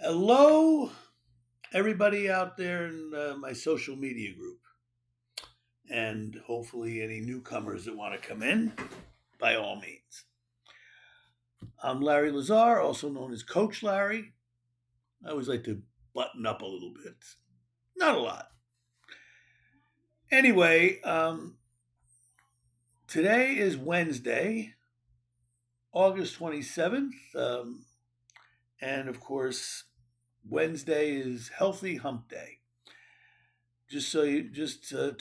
Hello, everybody out there in my social media group, and hopefully any newcomers that want to come in, by all means. I'm Larry Lazar, also known as Coach Larry. I always like to button up a little bit, not a lot. Anyway, today is Wednesday, August 27th, and of course, Wednesday is Healthy Hump Day. To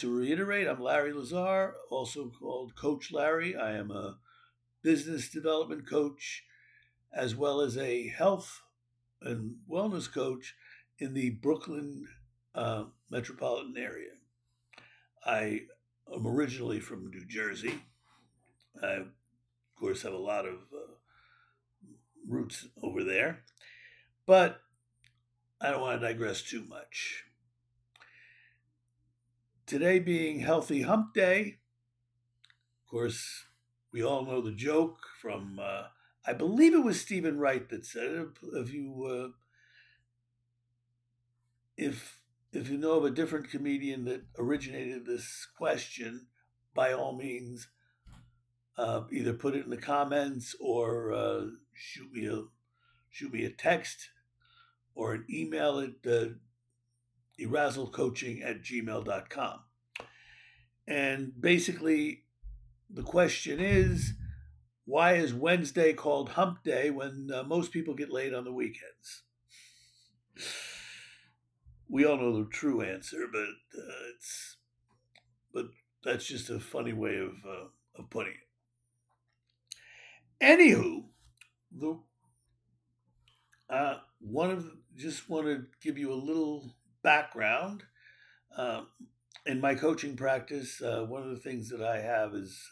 reiterate, I'm Larry Lazar, also called Coach Larry. I am a business development coach as well as a health and wellness coach in the Brooklyn metropolitan area. I am originally from New Jersey. I, of course, have a lot of roots over there, but I don't want to digress too much. Today being Healthy Hump Day, of course, we all know the joke from, I believe it was Stephen Wright that said it. If you know of a different comedian that originated this question, by all means, either put it in the comments or shoot me a text or an email at erazzlecoaching@gmail.com. And basically, the question is, why is Wednesday called Hump Day when most people get laid on the weekends? We all know the true answer, but that's just a funny way of putting it. Anywho, just want to give you a little background. In my coaching practice, one of the things that I have is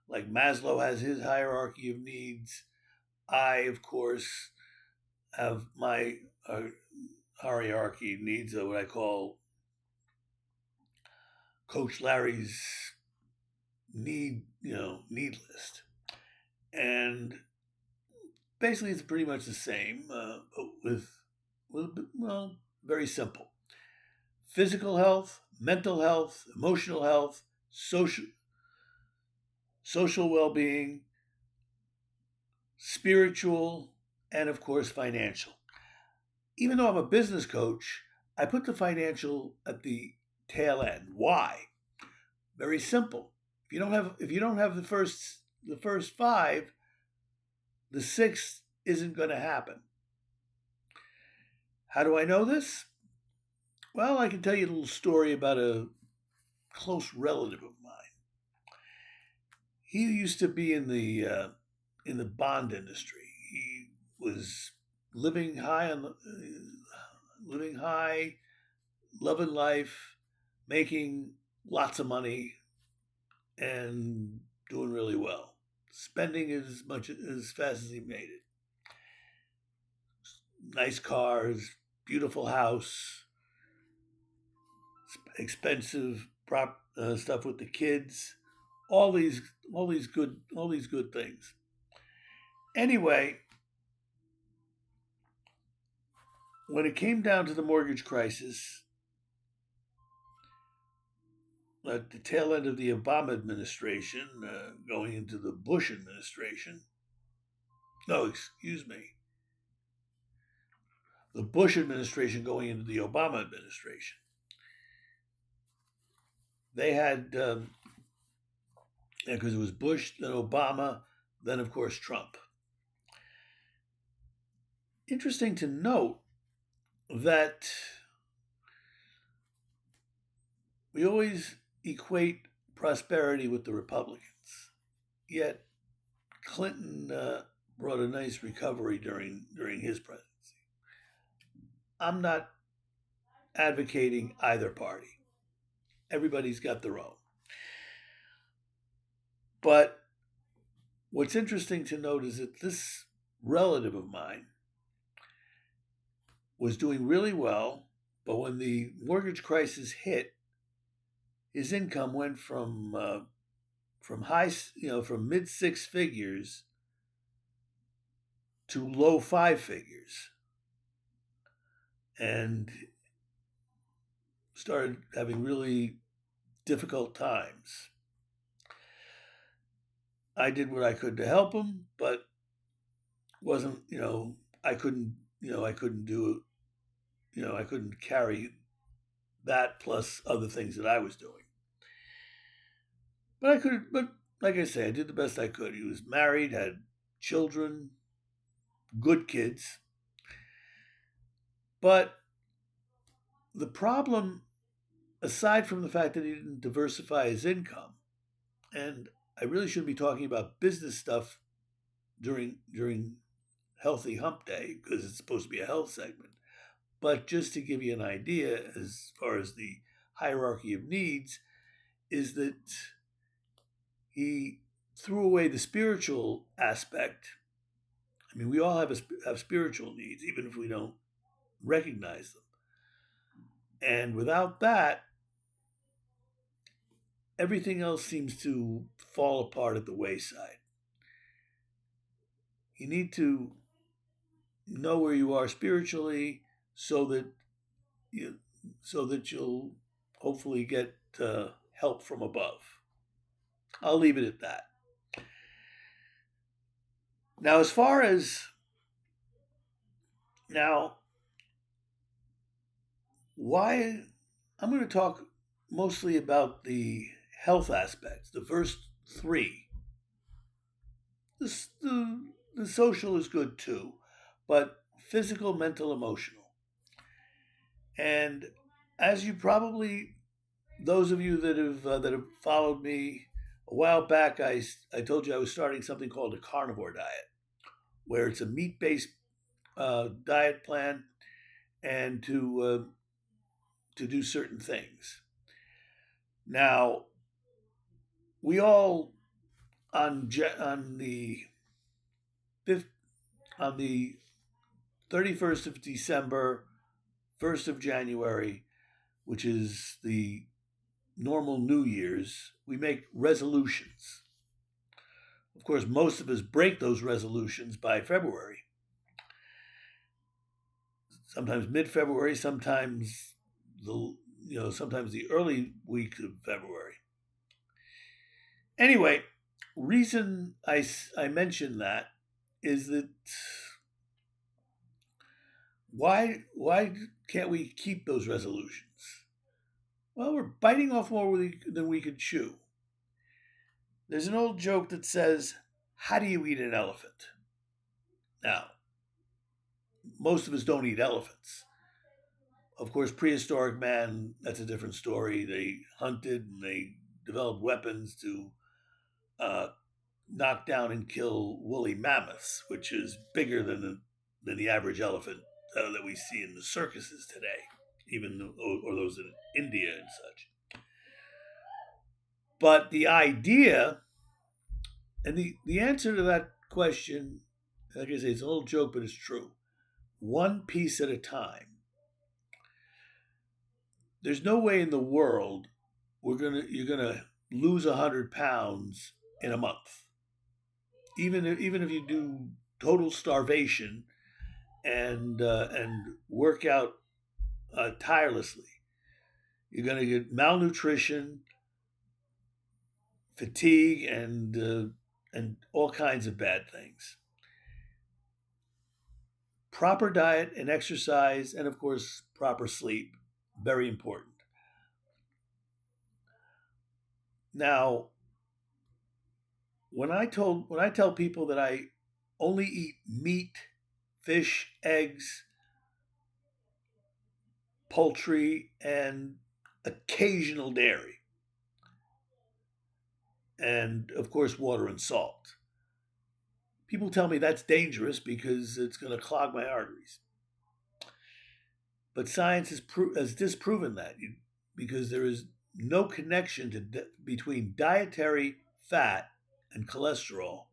like Maslow has his hierarchy of needs. I, of course, have my hierarchy of needs, what I call Coach Larry's need list. And basically, it's pretty much the same, but very simple. Physical health, mental health, emotional health, social well-being, spiritual, and of course financial. Even though I'm a business coach, I put the financial at the tail end. Why? Very simple. If you don't have the first five, the sixth isn't going to happen. How do I know this? Well, I can tell you a little story about a close relative of mine. He used to be in the bond industry. He was living high, loving life, making lots of money, and doing really well, spending as fast as he made it. Nice cars, beautiful house, expensive stuff with the kids, all these good things. Anyway, when it came down to the mortgage crisis, at the tail end of the Obama administration, going into the Bush administration, the Bush administration going into the Obama administration, they had, because it was Bush, then Obama, then of course Trump. Interesting to note that we always equate prosperity with the Republicans, yet Clinton brought a nice recovery during his presidency. I'm not advocating either party. Everybody's got their own. But what's interesting to note is that this relative of mine was doing really well, but when the mortgage crisis hit, his income went from mid six figures to low five figures. and started having really difficult times. I did what I could to help him, but wasn't, I couldn't, I couldn't do, I couldn't carry that plus other things that I was doing. But like I say, I did the best I could. He was married, had children, good kids. But the problem, aside from the fact that he didn't diversify his income, and I really shouldn't be talking about business stuff during Healthy Hump Day because it's supposed to be a health segment. But just to give you an idea as far as the hierarchy of needs, is that he threw away the spiritual aspect. I mean, we all have spiritual needs, even if we don't recognize them. And without that, everything else seems to fall apart at the wayside. You need to know where you are spiritually so that you you'll hopefully get help from above. I'll leave it at that. Now, as far as now, why I'm going to talk mostly about the health aspects, the first three. The social is good too, but physical, mental, emotional. And as you probably, those of you that have followed me a while back, I told you I was starting something called a carnivore diet, where it's a meat based diet plan, and to do certain things. Now, we all on the fifth on the 31st of December, 1st of January, which is the normal New Year's, we make resolutions. Of course, most of us break those resolutions by February. Sometimes mid-February, sometimes the early week of February. Anyway, reason I mention that is that why can't we keep those resolutions? Well, we're biting off more than we could chew. There's an old joke that says, "How do you eat an elephant?" Now, most of us don't eat elephants. Of course, prehistoric man, that's a different story. They hunted and they developed weapons to uh, knock down and kill woolly mammoths, which is bigger than the average elephant that we see in the circuses today, or those in India and such. But the idea and the answer to that question, like I say, it's an old joke, but it's true. One piece at a time. There's no way in the world you're gonna lose 100 pounds in a month. Even if you do total starvation and work out tirelessly, you're gonna get malnutrition, fatigue, and all kinds of bad things. Proper diet and exercise, and of course, proper sleep, very important. Now, when I tell people that I only eat meat, fish, eggs, poultry, and occasional dairy, and of course, water and salt, people tell me that's dangerous because it's going to clog my arteries. But science has disproven that because there is no connection between dietary fat and cholesterol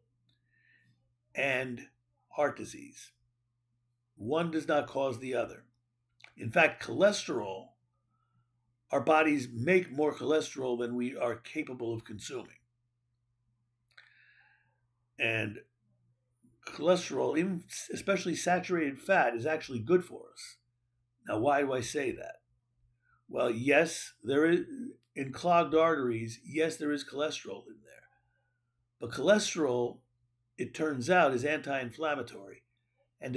and heart disease. One does not cause the other. In fact, our bodies make more cholesterol than we are capable of consuming. And cholesterol, especially saturated fat, is actually good for us. Now, why do I say that? Well, yes, there is in clogged arteries, yes, there is cholesterol in there. But cholesterol, it turns out, is anti-inflammatory. And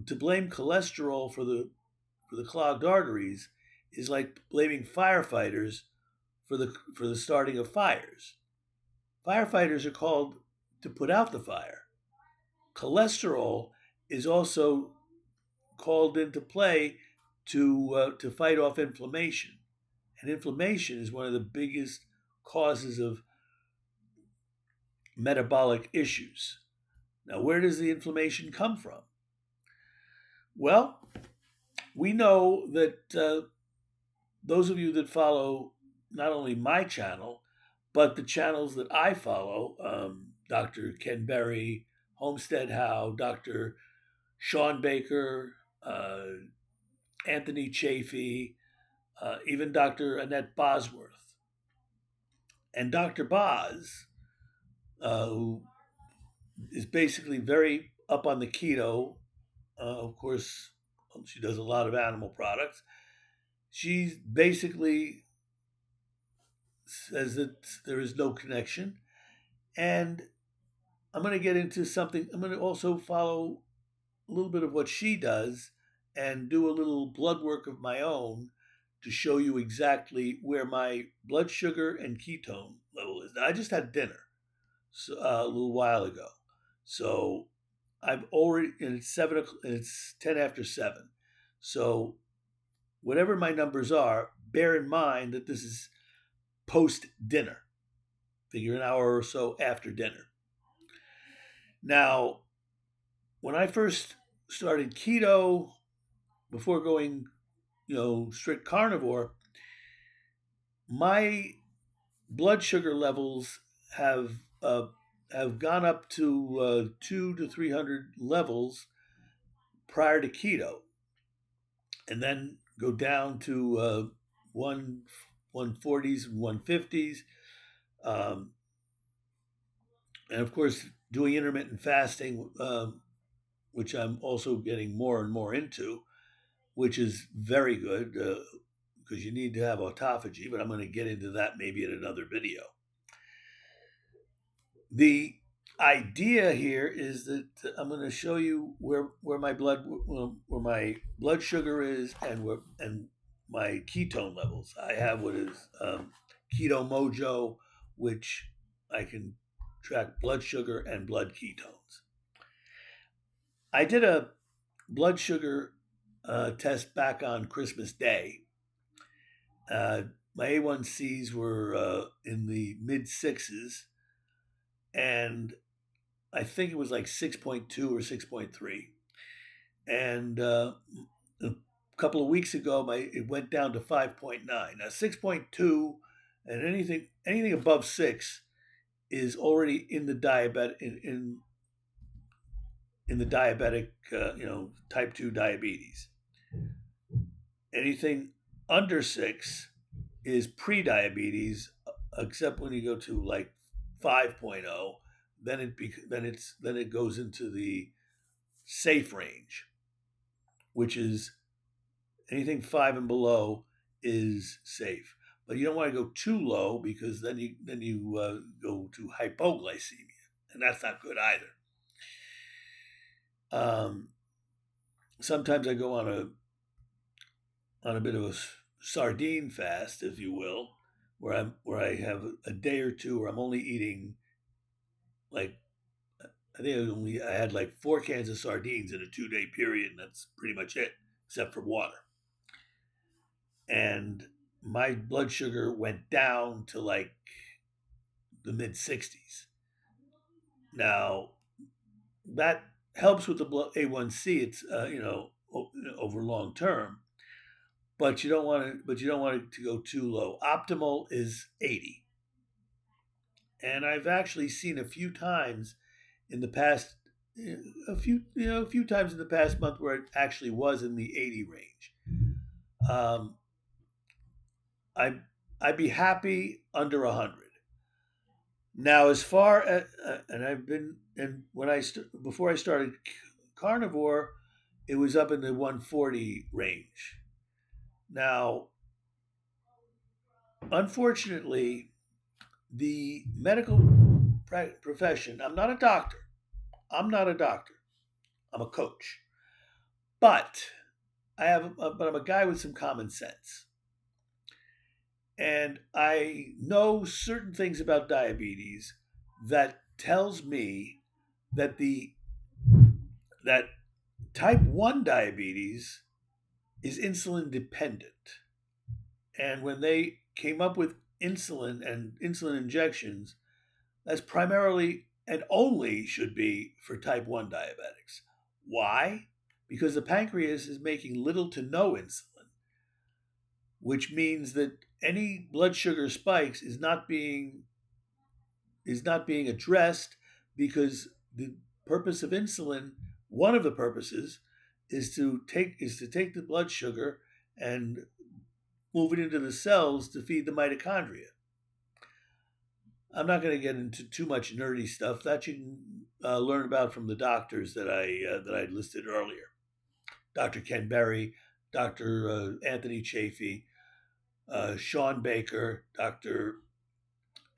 to blame cholesterol for the clogged arteries is like blaming firefighters for the starting of fires. Firefighters are called to put out the fire. Cholesterol is also called into play to fight off inflammation, and inflammation is one of the biggest causes of metabolic issues. Now, where does the inflammation come from? Well, we know that those of you that follow not only my channel, but the channels that I follow, Dr. Ken Berry, Homestead How, Dr. Sean Baker, Anthony Chafee, even Dr. Annette Bosworth. And Dr. Boz, who is basically very up on the keto, of course, she does a lot of animal products. She basically says that there is no connection. And I'm going to get into something. I'm going to also follow a little bit of what she does and do a little blood work of my own to show you exactly where my blood sugar and ketone level is. Now, I just had dinner a little while ago, so I've already, and it's 7. It's 10 after 7. So whatever my numbers are, bear in mind that this is post dinner. Figure an hour or so after dinner. Now, when I first started keto, before going, strict carnivore, my blood sugar levels have gone up to 200 to 300 levels prior to keto, and then go down to 140s and 150s, and of course doing intermittent fasting, which I'm also getting more and more into, which is very good because you need to have autophagy, but I'm going to get into that maybe in another video. The idea here is that I'm going to show you where my blood sugar is and my ketone levels. I have what is Keto Mojo, which I can track blood sugar and blood ketones. I did a blood sugar test back on Christmas Day. My A1Cs were in the mid sixes, and I think it was like 6.2 or 6.3. And a couple of weeks ago, it went down to 5.9. Now 6.2 and anything above 6 is already in the diabetic in the diabetic type 2 diabetes. Anything under 6 is pre-diabetes, except when you go to like 5.0, then it goes into the safe range, which is anything 5 and below is safe. But you don't want to go too low because then you go to hypoglycemia, and that's not good either. Sometimes I go on a bit of a sardine fast, if you will, where I have a day or two where I'm only eating like I had like 4 cans of sardines in a 2-day period, and that's pretty much it, except for water. And my blood sugar went down to like the mid 60s. Now that helps with the A1C. It's over long term, but you don't want it to go too low. Optimal is 80. And I've actually seen a few times in the past times in the past month where it actually was in the 80 range. I'd be happy under 100. Now, as far as before I started carnivore, it was up in the 140 range. Now, unfortunately, the medical profession, I'm not a doctor. I'm not a doctor. I'm a coach. But but I'm a guy with some common sense. And I know certain things about diabetes that tells me that the that type 1 diabetes is insulin dependent. And when they came up with insulin and insulin injections, that's primarily and only should be for type 1 diabetics. Why? Because the pancreas is making little to no insulin, which means that any blood sugar spikes is not being addressed because the purpose of insulin, one of the purposes, is to take the blood sugar and move it into the cells to feed the mitochondria. I'm not going to get into too much nerdy stuff that you can learn about from the doctors that I listed earlier. Dr. Ken Berry, Dr. Anthony Chafee, Sean Baker,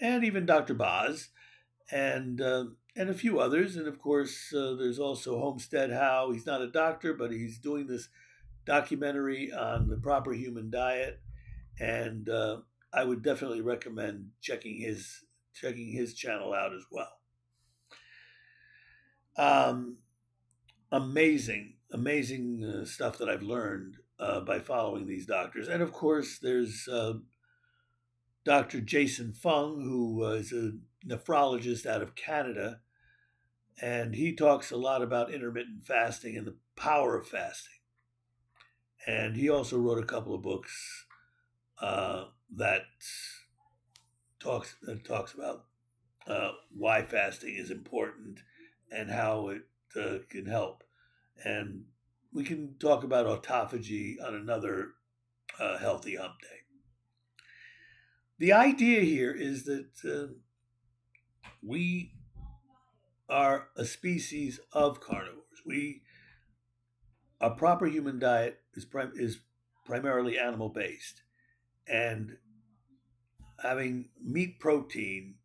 and even Dr. Boz, and a few others. And of course, there's also Homestead Howe. He's not a doctor, but he's doing this documentary on the proper human diet, and I would definitely recommend checking his channel out as well. Um, amazing stuff that I've learned by following these doctors, and of course, there's Dr. Jason Fung, who is a nephrologist out of Canada, and he talks a lot about intermittent fasting and the power of fasting. And he also wrote a couple of books that talks about why fasting is important and how it can help. And we can talk about autophagy on another healthy hump day. The idea here is that we are a species of carnivores. A proper human diet is primarily animal based, and having meat protein,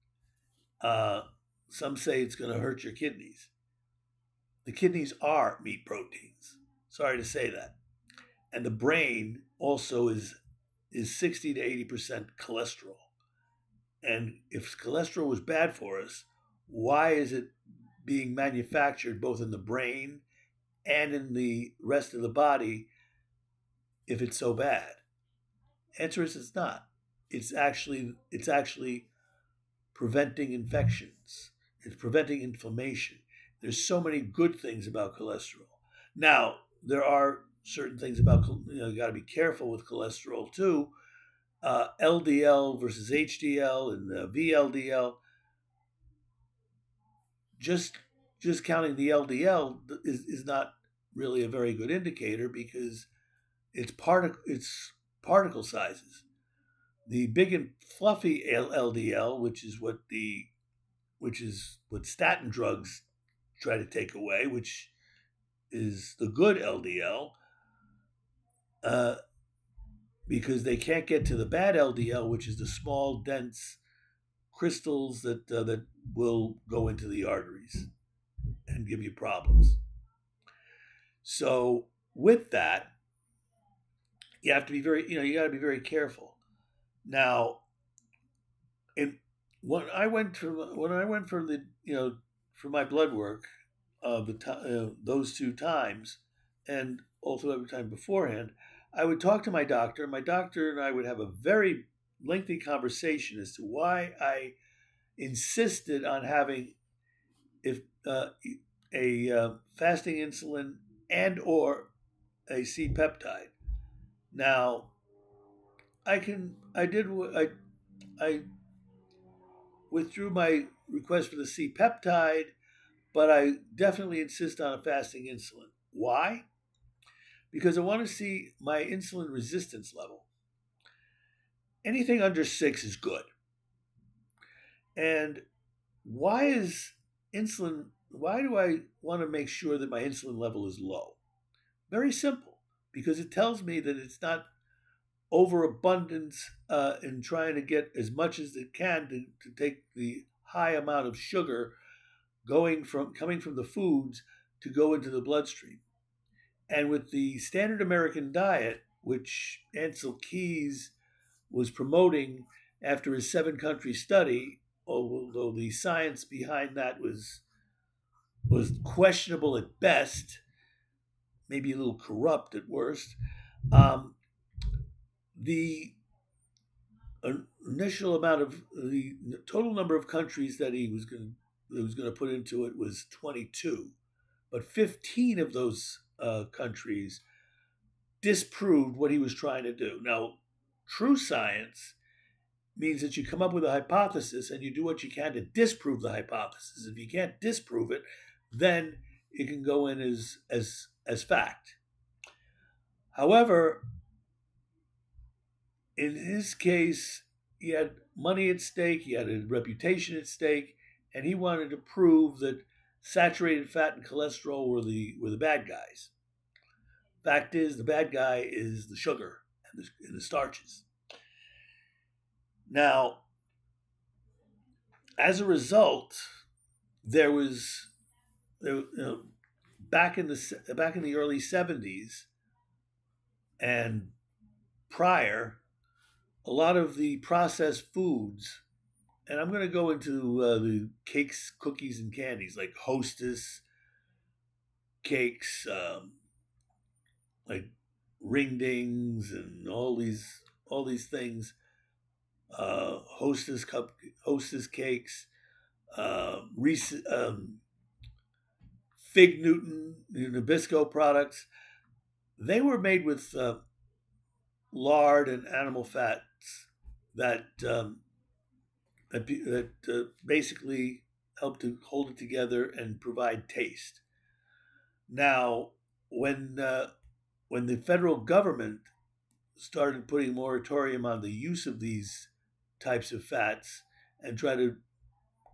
uh, some say it's going to hurt your kidneys. The kidneys are meat proteins. Sorry to say that. And the brain also is 60 to 80% cholesterol. And if cholesterol was bad for us, why is it being manufactured both in the brain and in the rest of the body if it's so bad? Answer is it's not. It's actually preventing infections. It's preventing inflammation. There's so many good things about cholesterol. Now, there are certain things about, you got to be careful with cholesterol too. LDL versus HDL and VLDL. Just counting the LDL is not really a very good indicator because it's particle sizes. The big and fluffy LDL, which is what statin drugs try to take away, which is the good LDL, because they can't get to the bad LDL, which is the small, dense crystals that will go into the arteries and give you problems. So with that, you got to be very careful. Now, when I went for the for my blood work, those two times, and also every time beforehand, I would talk to my doctor. My doctor and I would have a very lengthy conversation as to why I insisted on having if a fasting insulin and or a C peptide. Now, I withdrew my request for the C peptide, but I definitely insist on a fasting insulin. Why? Because I want to see my insulin resistance level. Anything under 6 is good. And why do I want to make sure that my insulin level is low? Very simple, because it tells me that it's not overabundance in trying to get as much as it can to take the high amount of sugar coming from the foods to go into the bloodstream. And with the standard American diet, which Ansel Keys was promoting after his 7 country study, although the science behind that was questionable at best, maybe a little corrupt at worst. Um, the initial amount of the total number of countries that he was going to put into it was 22, but 15 of those countries disproved what he was trying to do. Now, true science means that you come up with a hypothesis and you do what you can to disprove the hypothesis. If you can't disprove it, then it can go in as fact. However, in his case, he had money at stake, he had a reputation at stake, and he wanted to prove that saturated fat and cholesterol were the bad guys. Fact is, the bad guy is the sugar and the starches. Now, as a result, there was back in the early 70s and prior, a lot of the processed foods, and I'm going to go into the cakes, cookies, and candies like Hostess cakes, like ring dings, and all these things. Hostess cakes, Reese, Fig Newton, Nabisco products. They were made with lard and animal fats that basically help to hold it together and provide taste. Now, when the federal government started putting moratorium on the use of these types of fats and try to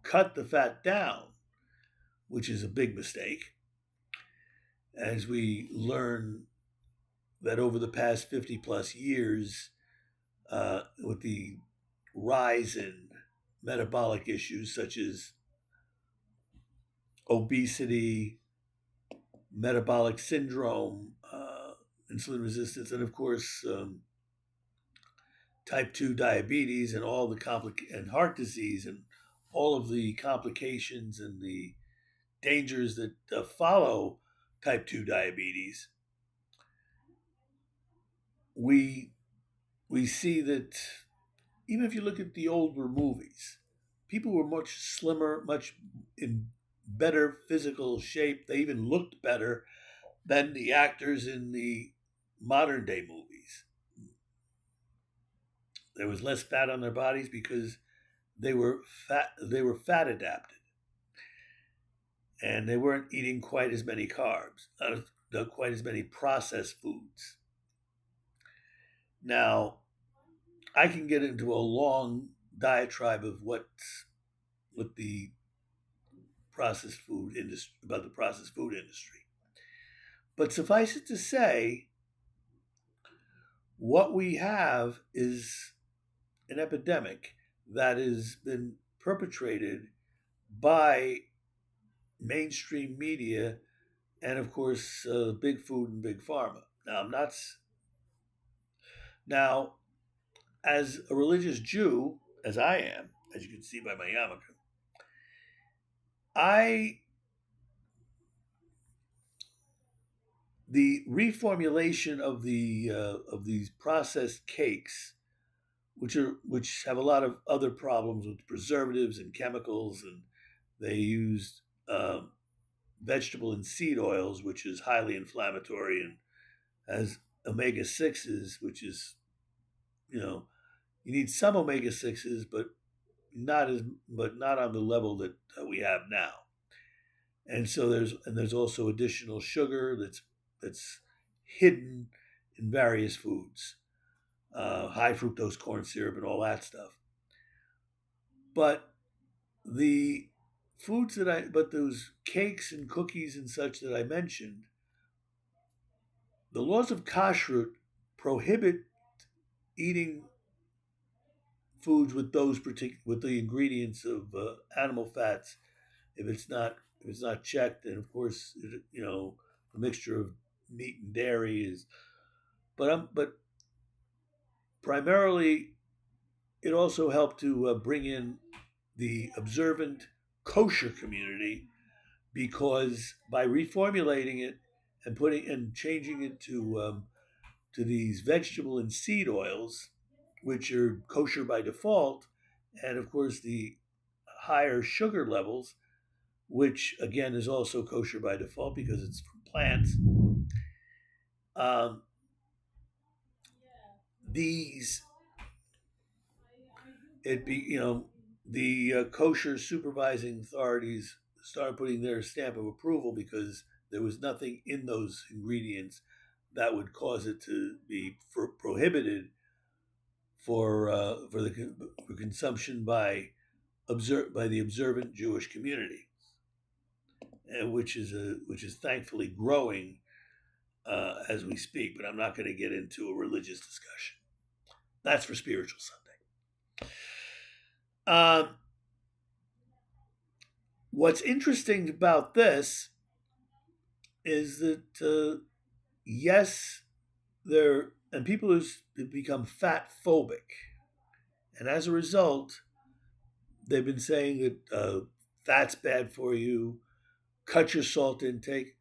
cut the fat down, which is a big mistake, as we learn that over the past 50 plus years, with the rise in metabolic issues such as obesity, metabolic syndrome, insulin resistance, and of course, type 2 diabetes and all the and heart disease and all of the complications and the dangers that follow type 2 diabetes, we see that even if you look at the older movies, people were much slimmer, much in better physical shape. They even looked better than the actors in the modern day movies. There was less fat on their bodies because they were fat adapted, and they weren't eating quite as many carbs, not quite as many processed foods. Now, I can get into a long diatribe of what the processed food industry about the processed food industry. But suffice it to say, what we have is an epidemic that has been perpetrated by mainstream media and, of course, big food and big pharma. Now, as a religious Jew, as I am, as you can see by my yarmulke, the reformulation of these processed cakes, which have a lot of other problems with preservatives and chemicals, and they used vegetable and seed oils, which is highly inflammatory and has omega sixes, which is you need some omega sixes, but not on the level that we have now. And so there's also additional sugar that's hidden in various foods, high fructose corn syrup and all that stuff. But the but those cakes and cookies and such that I mentioned, the laws of kashrut prohibit eating foods with those with the ingredients of animal fats, if it's not checked, and of course, a mixture of meat and dairy is. But primarily, it also helped to bring in the observant kosher community, because by reformulating it and putting and changing it to these vegetable and seed oils, which are kosher by default, and of course the higher sugar levels, which again is also kosher by default because it's from plants. Um, these it be the kosher supervising authorities started putting their stamp of approval, because there was nothing in those ingredients that would cause it to be prohibited for consumption by the observant Jewish community, and which is thankfully growing as we speak. But I'm not going to get into a religious discussion. That's for Spiritual Sunday. Uh, what's interesting about this is that yes, there and people who become fat phobic, and as a result, they've been saying that fat's bad for you. Cut your salt intake.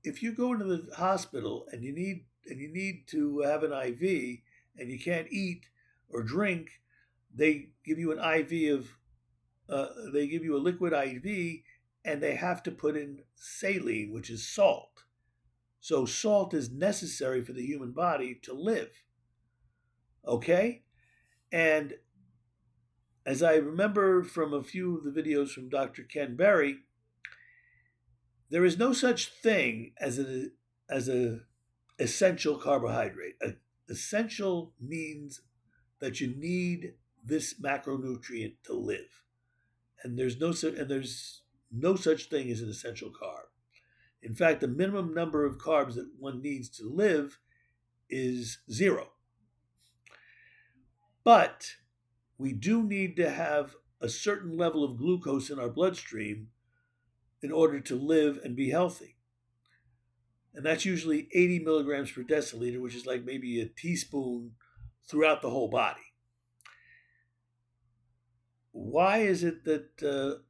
If you go into the hospital and you need to have an IV and you can't eat or drink, they give you an IV of they give you a liquid IV, and they have to put in saline, which is salt. So salt is necessary for the human body to live. Okay? And as I remember from a few of the videos from Dr. Ken Berry, there is no such thing as a essential carbohydrate. Essential means that you need this macronutrient to live, and there's no such thing as an essential carb. In fact, the minimum number of carbs that one needs to live is 0. But we do need to have a certain level of glucose in our bloodstream in order to live and be healthy. And that's usually 80 milligrams per deciliter, which is like maybe a teaspoon throughout the whole body. Why is it that,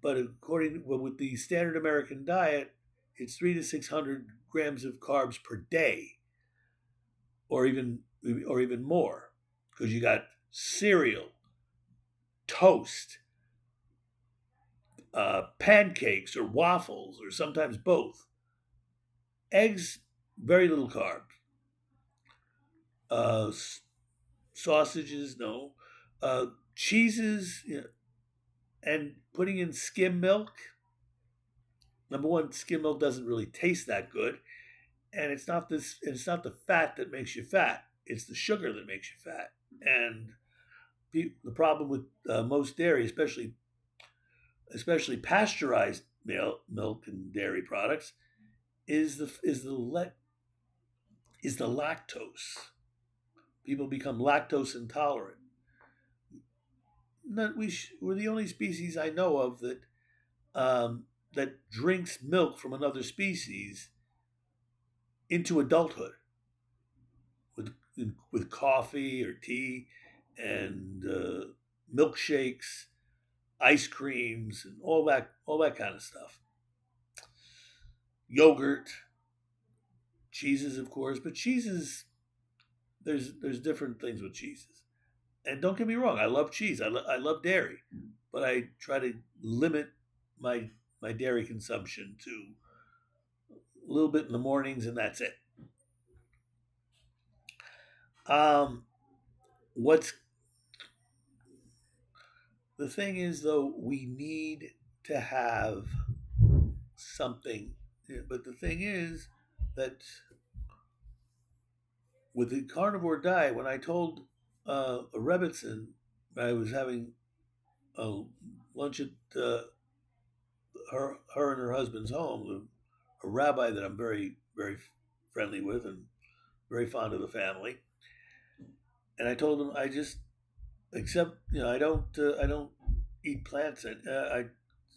with the standard American diet, it's 300 to 600 grams of carbs per day, or even more, because you got cereal, toast, pancakes or waffles, or sometimes both. Eggs, very little carbs. Uh, Sausages, no. Cheeses, and putting in skim milk. Number one, skim milk doesn't really taste that good, and it's not the fat that makes you fat. It's the sugar that makes you fat. And the problem with most dairy, especially pasteurized milk and dairy products, is the lactose. People become lactose intolerant. We're the only species I know of that drinks milk from another species into adulthood with with coffee or tea and milkshakes, ice creams, and all that kind of stuff. Yogurt, cheeses, of course, but cheeses, there's different things with cheeses. And don't get me wrong, I love cheese. I love dairy, but I try to limit my dairy consumption to a little bit in the mornings, and that's it. Um, what's the thing is, though, we need to have something. But the thing is that with the carnivore diet, when I told a Rebbitzin I was having a lunch at her and her husband's home, a rabbi that I'm very very friendly with and very fond of the family. And I told him I just except I don't eat plants. I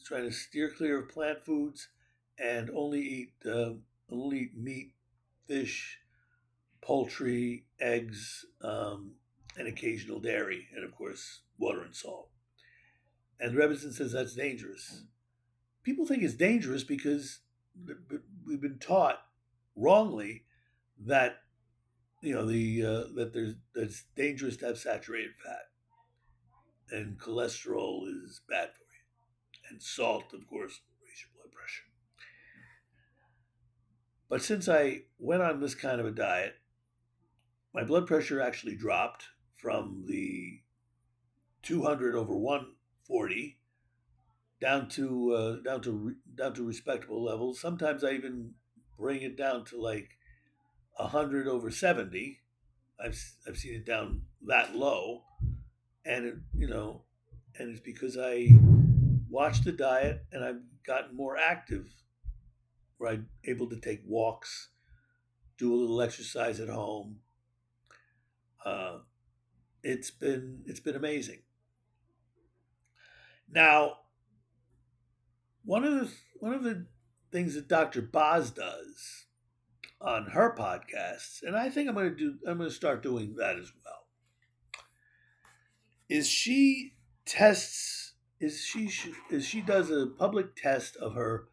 try to steer clear of plant foods and only eat meat, fish, poultry, eggs, and occasional dairy, and of course water and salt. And Rebbetzin says that's dangerous. People think it's dangerous because we've been taught wrongly that that it's dangerous to have saturated fat, and cholesterol is bad for you, and salt, of course, raise your blood pressure. But since I went on this kind of a diet, my blood pressure actually dropped from the 200 over 140 down to respectable levels. Sometimes I even bring it down to like 100 over 70. I've seen it down that low, and and it's because I watched the diet and I've gotten more active, where I'm able to take walks, do a little exercise at home. Uh, it's been amazing. Now, one of the things that Dr. Boz does on her podcasts, and I think I'm going to start doing that as well, is she does a public test of her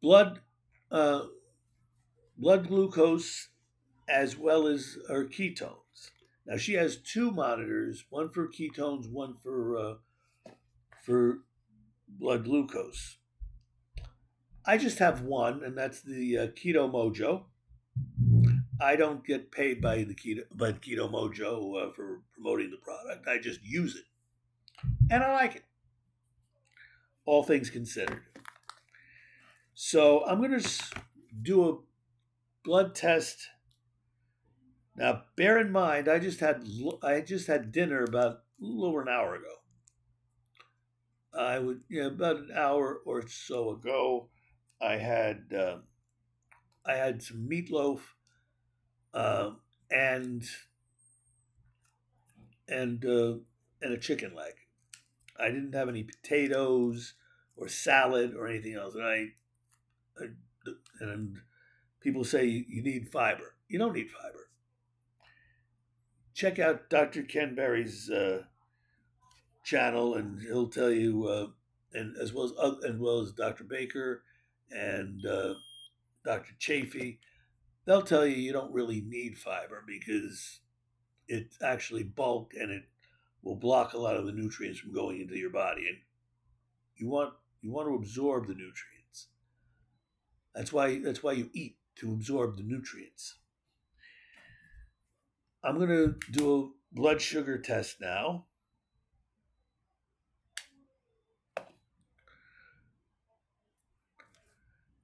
blood uh, blood glucose as well as her ketones. Now she has two monitors, one for ketones, one for blood glucose. I just have one, and that's the Keto Mojo. I don't get paid by Keto Mojo for promoting the product. I just use it, and I like it. All things considered. So I'm going to do a blood test. Now, bear in mind, I just had dinner about a little over an hour ago. About an hour or so ago, I had I had some meatloaf uh, and and and a chicken leg. I didn't have any potatoes or salad or anything else, I and people say you need fiber. You don't need fiber. Check out Dr. Ken Berry's channel, and he'll tell you, and as well as Dr. Baker and Dr. Chafee, they'll tell you you don't really need fiber because it's actually bulk and it will block a lot of the nutrients from going into your body, and you want to absorb the nutrients. That's why you eat, to absorb the nutrients. I'm going to do a blood sugar test now.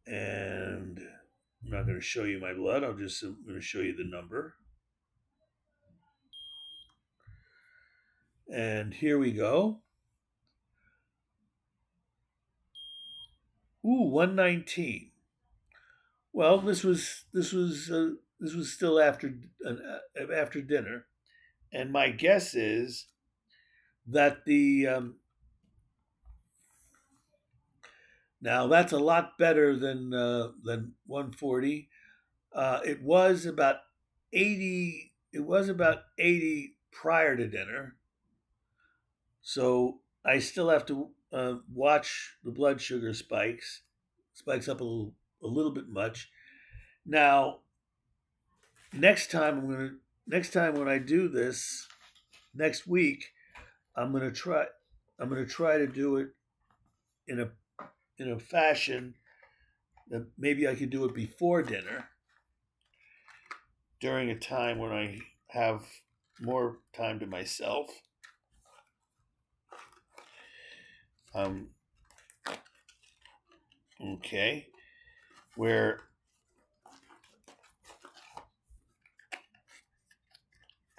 And I'm not going to show you my blood. I'm going to show you the number. And here we go. Ooh, 119. Well, this was still after dinner, and my guess is that the now that's a lot better than 140. It was about 80. It was about 80 prior to dinner, so I still have to watch the blood sugar spikes up a little bit much. Now, next time when I do this next week, I'm gonna try I'm gonna try to do it in a fashion that maybe I could do it before dinner, during a time when I have more time to myself. Um, okay, where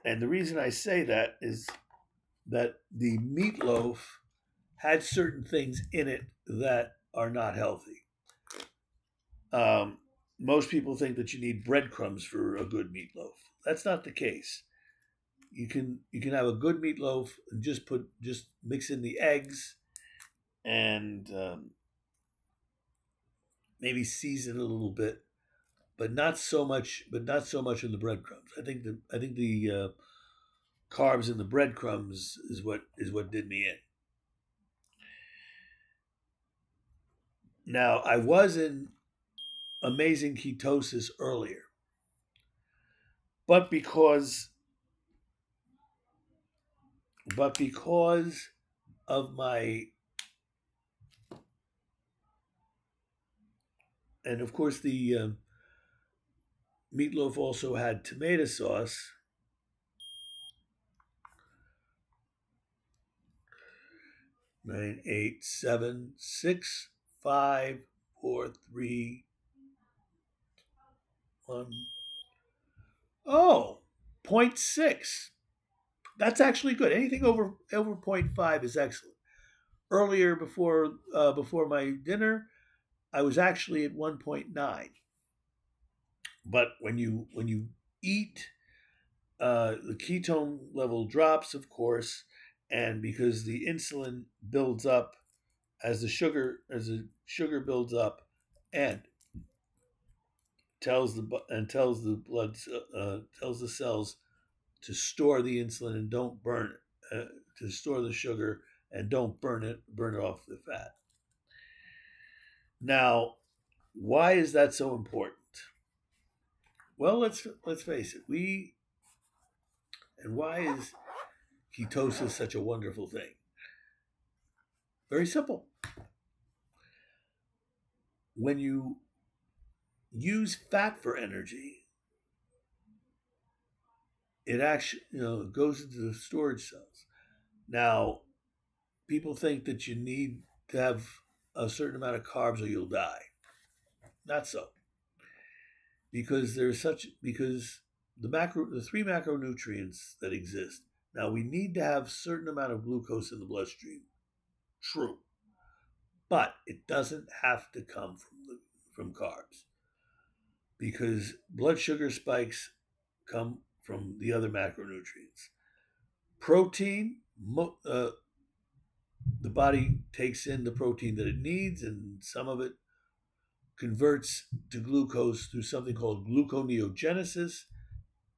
and the reason I say that is that the meatloaf had certain things in it that are not healthy. Most people think that you need breadcrumbs for a good meatloaf. That's not the case. You can have a good meatloaf and just mix in the eggs and maybe season it a little bit, but not so much. But not so much in the breadcrumbs. I think the carbs in the breadcrumbs is what did me in. Now I was in amazing ketosis earlier, but because of my, and of course the meatloaf also had tomato sauce. 9, 8, 7, 6, 5, 4, 3, 1. Oh, point 0.6. That's actually good. Anything over point 0.5 is excellent. Earlier, before my dinner, I was actually at 1.9. But when you eat, the ketone level drops, of course, and because the insulin builds up as the sugar builds up, and tells the blood tells the cells to store the insulin and don't burn it, to store the sugar and don't burn it off the fat. Now, why is that so important? Well, let's face it. Why is ketosis such a wonderful thing? Very simple. When you use fat for energy, it actually goes into the storage cells. Now, people think that you need to have a certain amount of carbs or you'll die. Not so, because the three macronutrients that exist. Now we need to have certain amount of glucose in the bloodstream. True, but it doesn't have to come from carbs, because blood sugar spikes come from the other macronutrients. Protein, the body takes in the protein that it needs, and some of it converts to glucose through something called gluconeogenesis,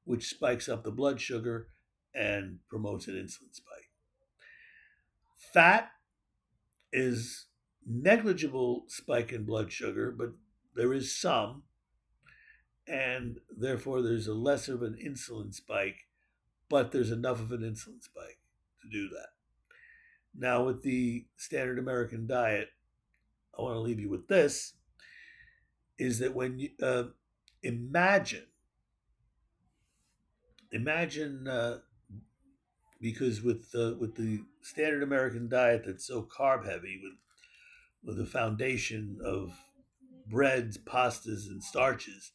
which spikes up the blood sugar and promotes an insulin spike. Fat is negligible spike in blood sugar, but there is some, and therefore there's a less of an insulin spike, but there's enough of an insulin spike to do that. Now, with the standard American diet, I want to leave you with this: is that when you imagine, because with the standard American diet that's so carb heavy, with a foundation of breads, pastas, and starches,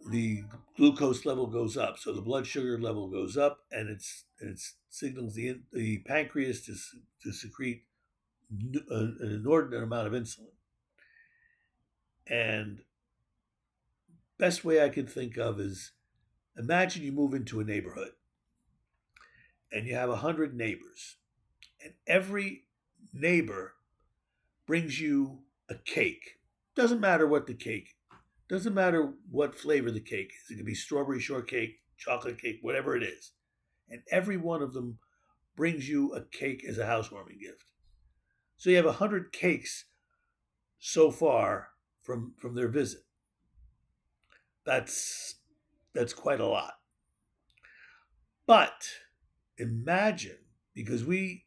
the glucose level goes up, so the blood sugar level goes up, and it signals the pancreas to secrete an inordinate amount of insulin. And best way I can think of is, imagine you move into a neighborhood and you have 100 neighbors, and every neighbor brings you a cake. Doesn't matter what the cake, doesn't matter what flavor the cake is. It could be strawberry shortcake, chocolate cake, whatever it is. And every one of them brings you a cake as a housewarming gift. So you have 100 cakes so far from their visit. That's quite a lot. But imagine, because we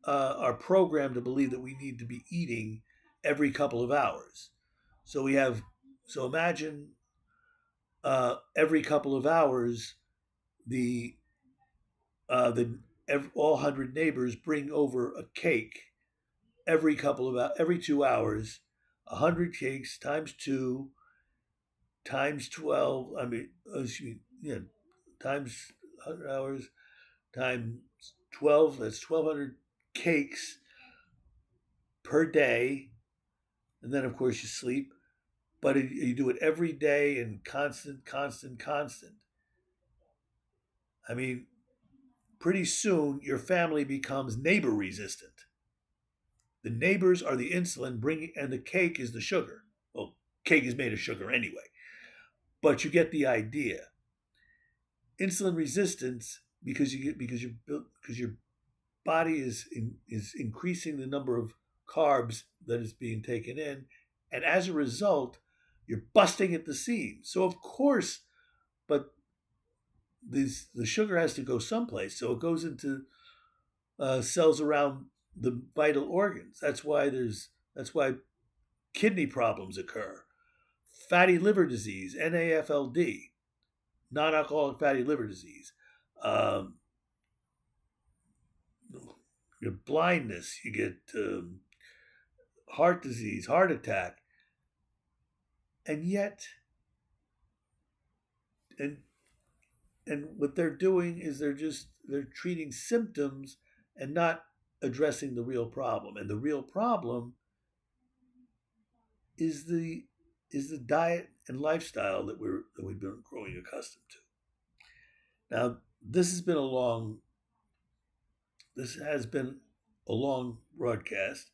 are programmed to believe that we need to be eating every couple of hours. So imagine, every couple of hours, the all 100 neighbors bring over a cake every 2 hours. 100 cakes times 2 times 12. I mean, excuse me, yeah, times 100 hours times 12. That's 1,200 cakes per day, and then of course you sleep. But you do it every day and constant. I mean, pretty soon your family becomes neighbor resistant. The neighbors are the insulin bringing, and the cake is the sugar. Well, cake is made of sugar anyway, but you get the idea. Insulin resistance because you get because your body is increasing the number of carbs that is being taken in, and as a result, you're busting at the seams. So of course, but the sugar has to go someplace, so it goes into cells around the vital organs. That's why kidney problems occur, fatty liver disease, NAFLD, non-alcoholic fatty liver disease, um, your blindness, you get heart disease, heart attack, and yet, and and what they're doing is they're treating symptoms and not addressing the real problem. And the real problem is the diet and lifestyle that we've been growing accustomed to. Now, this has been a long broadcast.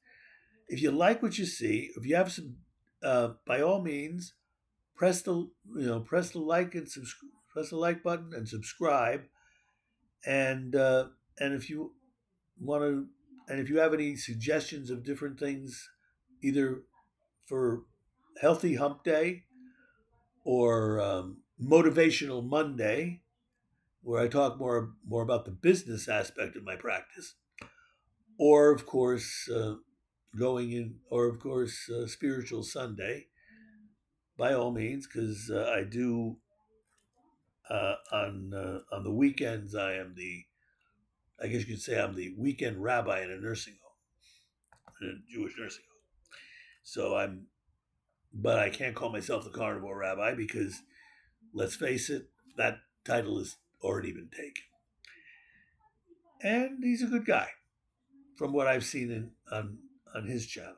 If you like what you see, if you have some, by all means, press the like and press the like button and subscribe. And and if you want to, and if you have any suggestions of different things, either for Healthy Hump Day or Motivational Monday, where I talk more about the business aspect of my practice, or of course Spiritual Sunday, by all means, because I do on the weekends I guess you could say I'm the weekend rabbi in a nursing home, in a Jewish nursing home. So but I can't call myself the carnivore rabbi because, let's face it, that title has already been taken. And he's a good guy, from what I've seen on his channel.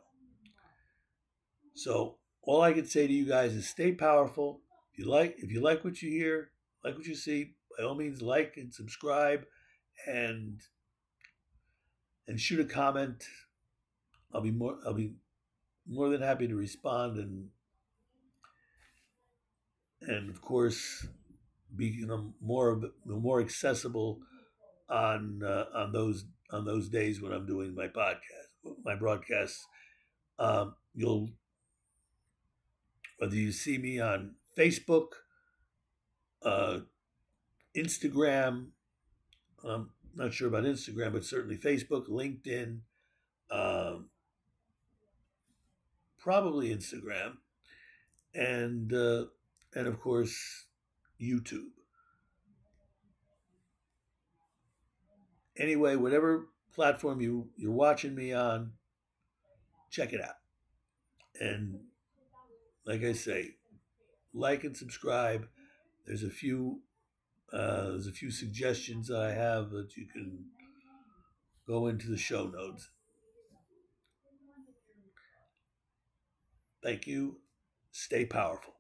So all I can say to you guys is stay powerful. If you like what you hear, like what you see, by all means like and subscribe and shoot a comment. I'll be more than happy to respond and of course be more accessible on those days when I'm doing my broadcasts. You'll Whether you see me on Facebook, uh, Instagram. I'm not sure about Instagram, but certainly Facebook, LinkedIn, um, probably Instagram, and of course YouTube. Anyway, whatever platform you're watching me on, check it out. And like I say, like and subscribe. There's a few suggestions that I have that you can go into the show notes. Thank you. Stay powerful.